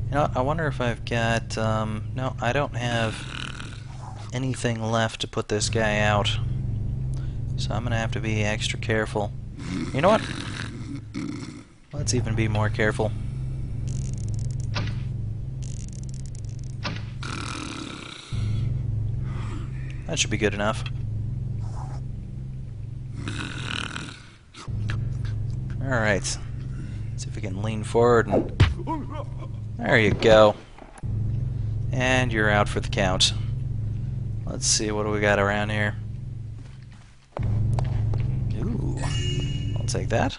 You know what? I wonder if I've got, no, I don't have anything left to put this guy out. So I'm gonna have to be extra careful. You know what? Let's even be more careful. That should be good enough. Alright. See if we can lean forward and... There you go. And you're out for the count. Let's see, what do we got around here? Ooh. I'll take that.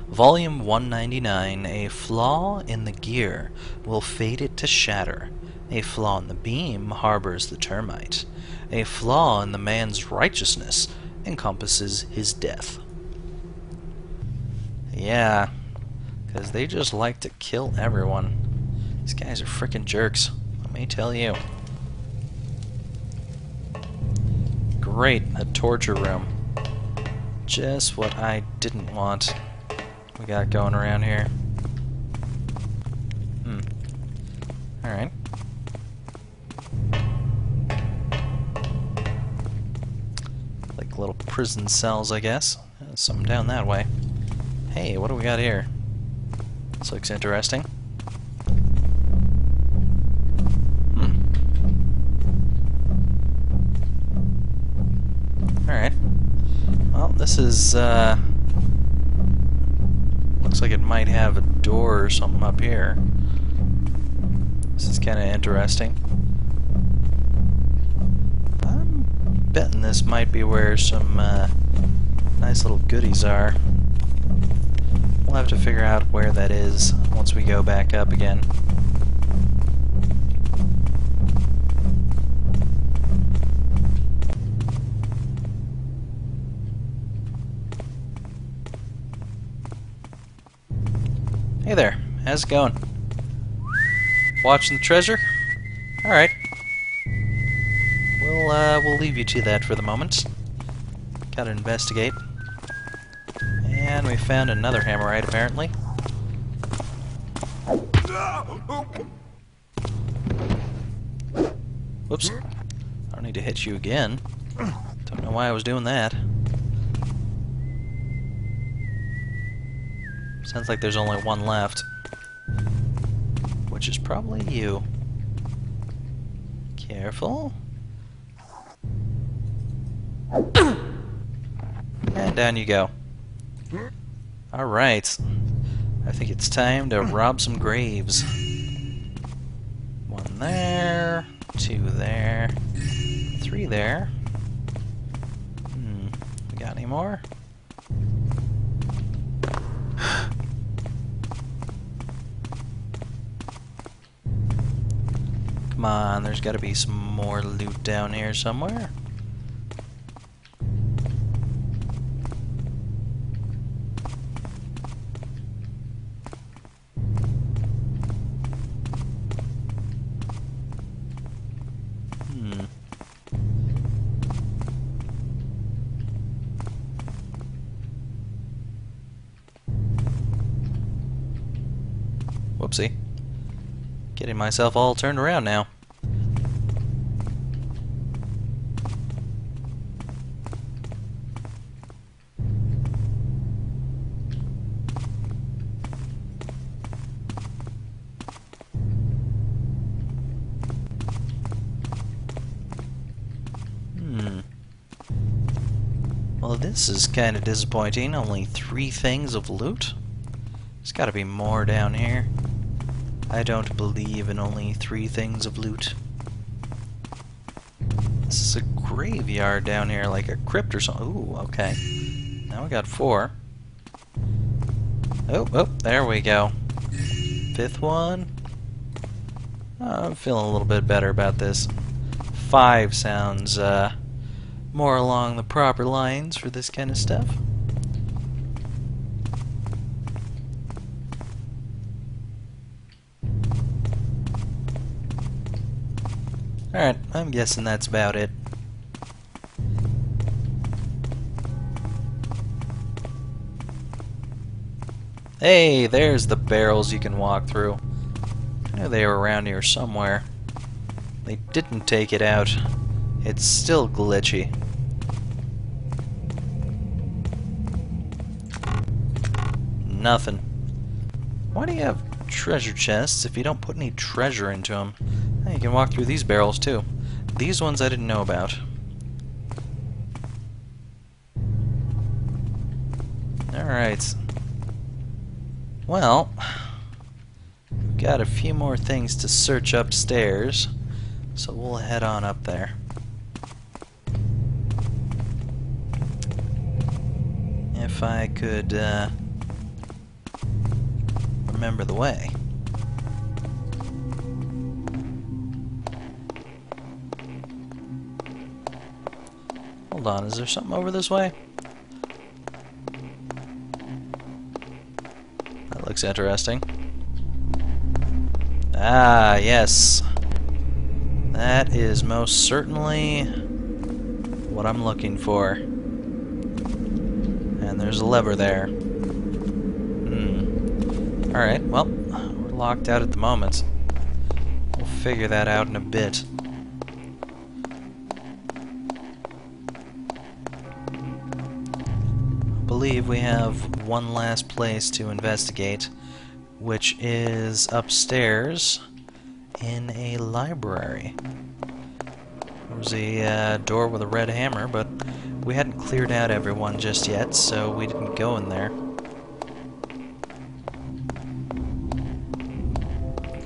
Volume 199. A flaw in the gear will fade it to shatter. A flaw in the beam harbors the termite. A flaw in the man's righteousness encompasses his death. Yeah, because they just like to kill everyone. These guys are frickin' jerks, let me tell you. Great, a torture room. Just what I didn't want. We got going around here. Alright. Like little prison cells, I guess. Something down that way. Hey, what do we got here? This looks interesting. Alright. Well, this is, looks like it might have a door or something up here. This is kind of interesting. I'm betting this might be where some, nice little goodies are. We'll have to figure out where that is once we go back up again. Hey there, how's it going? Watching the treasure? Alright. We'll leave you to that for the moment. Gotta investigate. And we found another hammerite, apparently. Whoops. I don't need to hit you again. Don't know why I was doing that. Sounds like there's only one left. Which is probably you. Careful. And down you go. Alright. I think it's time to rob some graves. One there. Two there. Three there. We got any more? Come on, there's gotta be some more loot down here somewhere. Whoopsie. Getting myself all turned around now. Well, this is kind of disappointing. Only 3 things of loot? There's gotta be more down here. I don't believe in only 3 things of loot. This is a graveyard down here, like a crypt or something. Ooh, okay. Now we got 4. Oh, there we go. 5th one. I'm feeling a little bit better about this. 5 sounds, more along the proper lines for this kind of stuff. Alright, I'm guessing that's about it. Hey, there's the barrels you can walk through. I knew they were around here somewhere. They didn't take it out. It's still glitchy. Nothing. Why do you have treasure chests if you don't put any treasure into them? Hey, you can walk through these barrels too. These ones I didn't know about. Alright. Well, got a few more things to search upstairs, so we'll head on up there. If I could remember the way. Hold on, is there something over this way? That looks interesting. Ah, yes. That is most certainly what I'm looking for. And there's a lever there. Alright, well, we're locked out at the moment. We'll figure that out in a bit. I believe we have one last place to investigate, which is upstairs in a library. There was a door with a red hammer, but we hadn't cleared out everyone just yet, so we didn't go in there.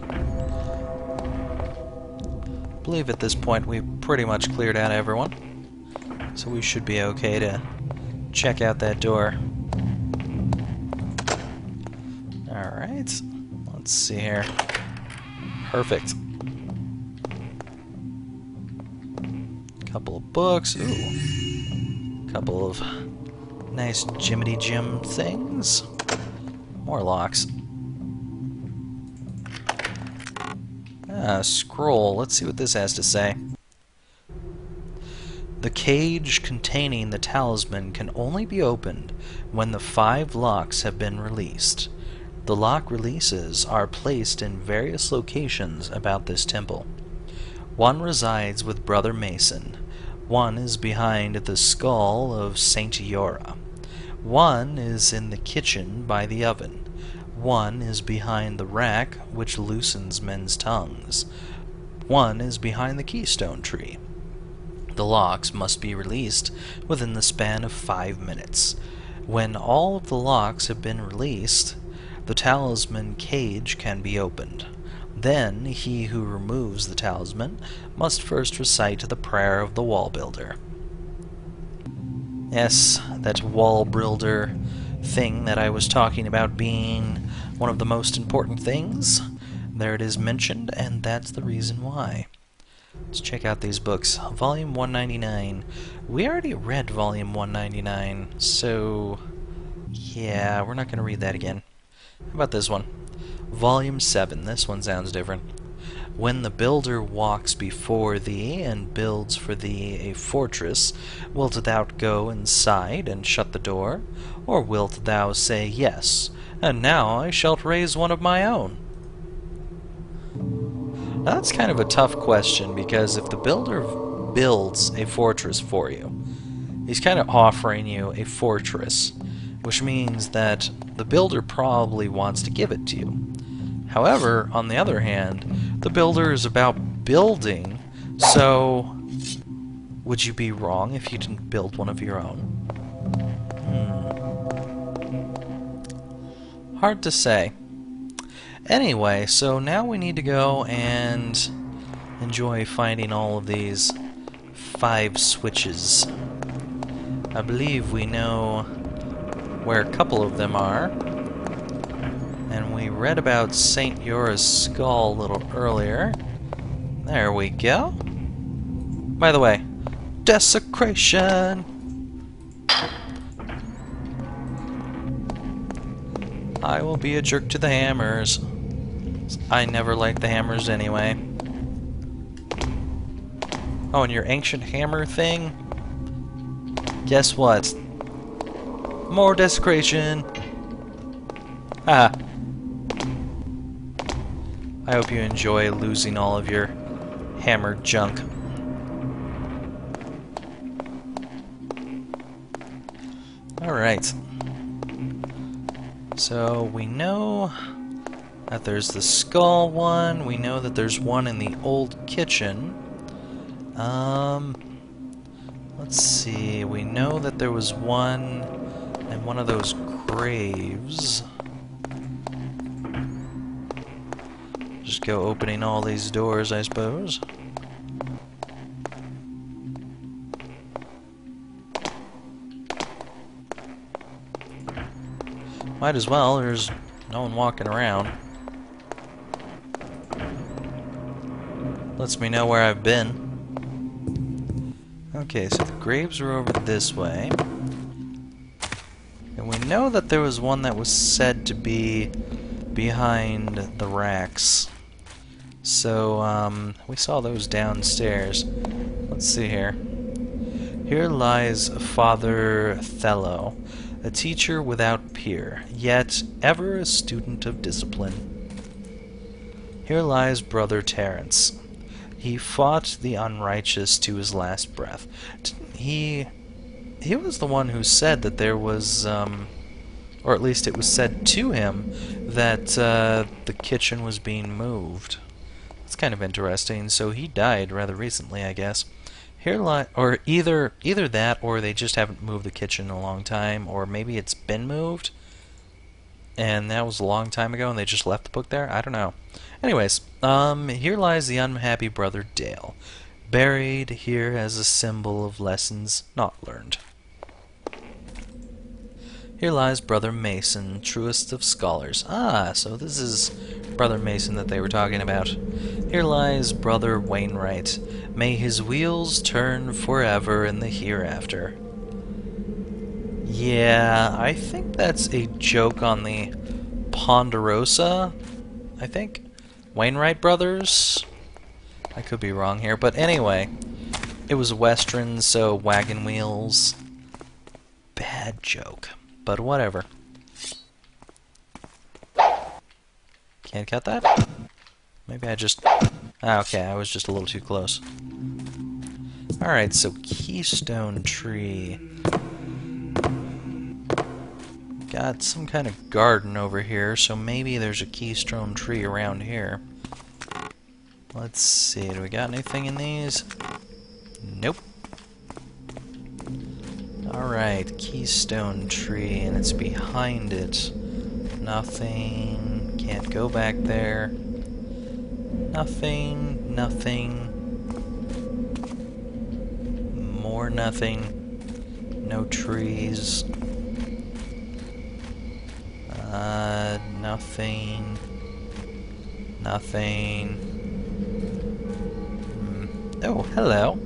I believe at this point we've pretty much cleared out everyone, so we should be okay to check out that door. Alright, let's see here. Perfect. Couple of books, ooh. Couple of nice Jiminy Jim things. More locks. Scroll. Let's see what this has to say. The cage containing the talisman can only be opened when the 5 locks have been released. The lock releases are placed in various locations about this temple. One resides with Brother Mason. One is behind the skull of Saint Yora. One is in the kitchen by the oven. One is behind the rack which loosens men's tongues. One is behind the keystone tree. The locks must be released within the span of 5 minutes. When all of the locks have been released, the talisman cage can be opened. Then he who removes the talisman must first recite the prayer of the wall builder. Yes, that wall builder thing that I was talking about being one of the most important things. There it is mentioned, and that's the reason why. Let's check out these books. Volume 199. We already read Volume 199, so yeah, we're not going to read that again. How about this one? Volume 7. This one sounds different. When the builder walks before thee and builds for thee a fortress, wilt thou go inside and shut the door? Or wilt thou say, Yes, and now I shalt raise one of my own? Now, that's kind of a tough question, because if the builder builds a fortress for you, he's kind of offering you a fortress, which means that the builder probably wants to give it to you. However, on the other hand, the builder is about building, so would you be wrong if you didn't build one of your own? Hard to say. Anyway, so now we need to go and enjoy finding all of these 5 switches. I believe we know where a couple of them are. And we read about Saint Yora's skull a little earlier. There we go. By the way, desecration! I will be a jerk to the hammers. I never liked the hammers anyway. Oh, and your ancient hammer thing? Guess what? More desecration! Ah. I hope you enjoy losing all of your hammered junk. Alright. So we know that there's the skull one. We know that there's one in the old kitchen. Let's see. We know that there was one in one of those graves. Just go opening all these doors, I suppose. Might as well, there's no one walking around. Lets me know where I've been. Okay, so the graves are over this way. And we know that there was one that was said to be behind the racks. So, we saw those downstairs. Let's see here. Here lies Father Thello, a teacher without peer, yet ever a student of discipline. Here lies Brother Terence. He fought the unrighteous to his last breath. He was the one who said that there was, or at least it was said to him, that the kitchen was being moved. It's kind of interesting. So he died rather recently, I guess. Here or either that, or they just haven't moved the kitchen in a long time, or maybe it's been moved, and that was a long time ago, and they just left the book there. I don't know. Anyways, here lies the unhappy Brother Dale, buried here as a symbol of lessons not learned. Here lies Brother Mason, truest of scholars. Ah, so this is Brother Mason that they were talking about. Here lies Brother Wainwright. May his wheels turn forever in the hereafter. Yeah, I think that's a joke on the Ponderosa, I think. Wainwright Brothers? I could be wrong here, but anyway. It was a Western, so wagon wheels. Bad joke. But whatever. Can't cut that? Maybe I just... okay, I was just a little too close. Alright, so Keystone Tree. Got some kind of garden over here, so maybe there's a keystone tree around here. Let's see, do we got anything in these? Nope. Alright, keystone tree, and it's behind it. Nothing. Can't go back there. Nothing. Nothing. More nothing. No trees. Nothing. Nothing. Oh, hello.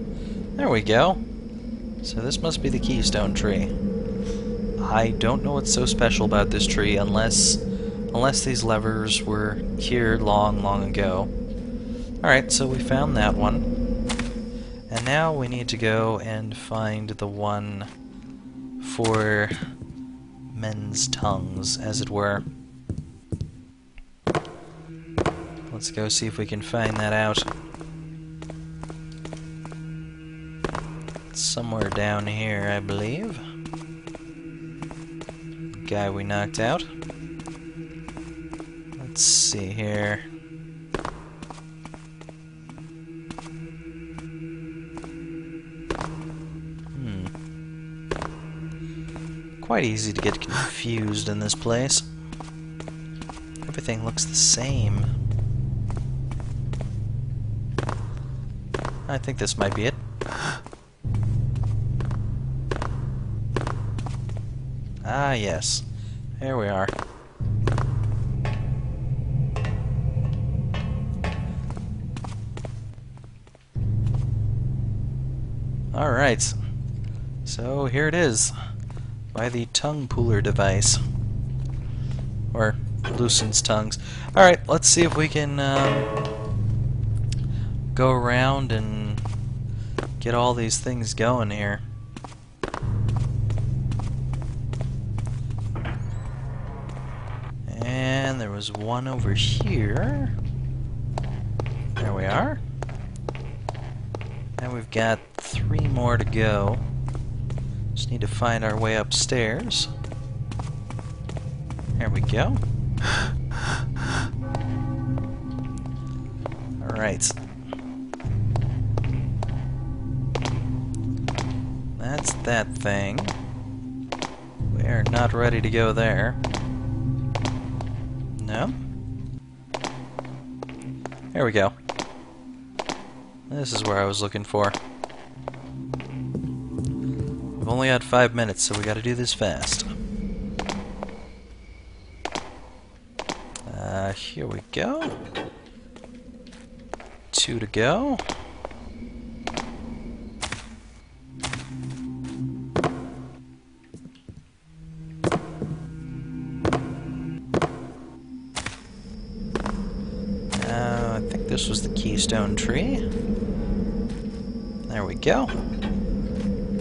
There we go. So this must be the keystone tree. I don't know what's so special about this tree unless these levers were here long ago. Alright, so we found that one. And now we need to go and find the one for men's tongues, as it were. Let's go see if we can find that out. It's somewhere down here, I believe. Guy we knocked out. Let's see here. Quite easy to get confused in this place. Everything looks the same. I think this might be it. Ah, yes. There we are. Alright. So here it is. By the tongue pooler device. Or loosens tongues. Alright, let's see if we can go around and get all these things going here. And there was one over here. There we are. And we've got 3 more to go. Just need to find our way upstairs. There we go. Alright. That's that thing. We are not ready to go there. No? There we go. This is where I was looking for. We've only got 5 minutes, so we gotta do this fast. Here we go. 2 to go. I think this was the keystone tree. There we go.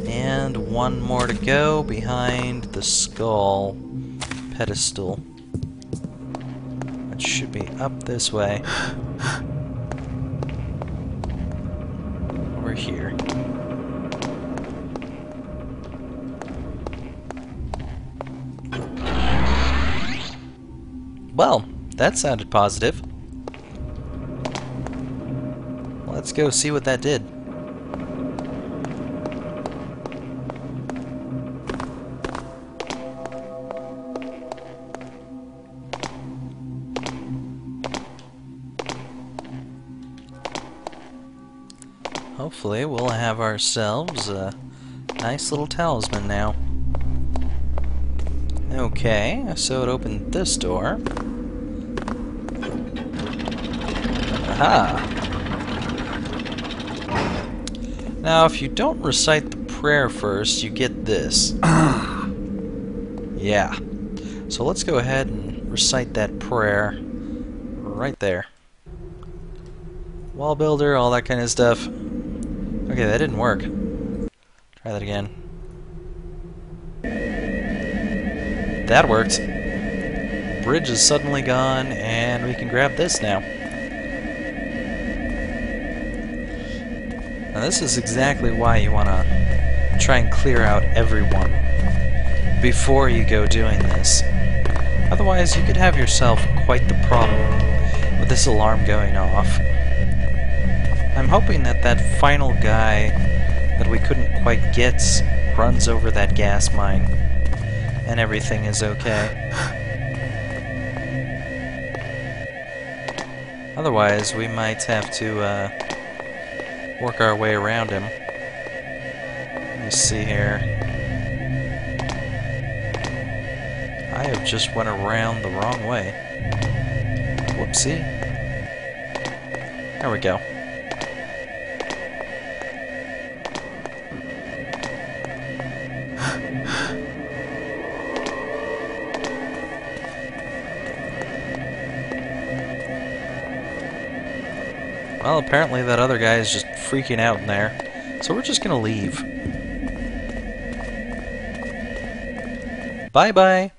And 1 more to go behind the skull pedestal. It should be up this way. Over here. Well, that sounded positive. Let's go see what that did. Hopefully we'll have ourselves a nice little talisman now. Okay, so it opened this door. Aha! Now, if you don't recite the prayer first, you get this. Yeah. So let's go ahead and recite that prayer right there. Wall builder, all that kind of stuff. Okay, that didn't work. Try that again. That worked. Bridge is suddenly gone, and we can grab this now. Now this is exactly why you want to try and clear out everyone before you go doing this. Otherwise, you could have yourself quite the problem with this alarm going off. I'm hoping that that final guy that we couldn't quite get runs over that gas mine and everything is okay. Otherwise, we might have to work our way around him. Let me see here. I have just went around the wrong way. Whoopsie. There we go. Well, apparently that other guy is just freaking out in there. So we're just gonna leave. Bye-bye!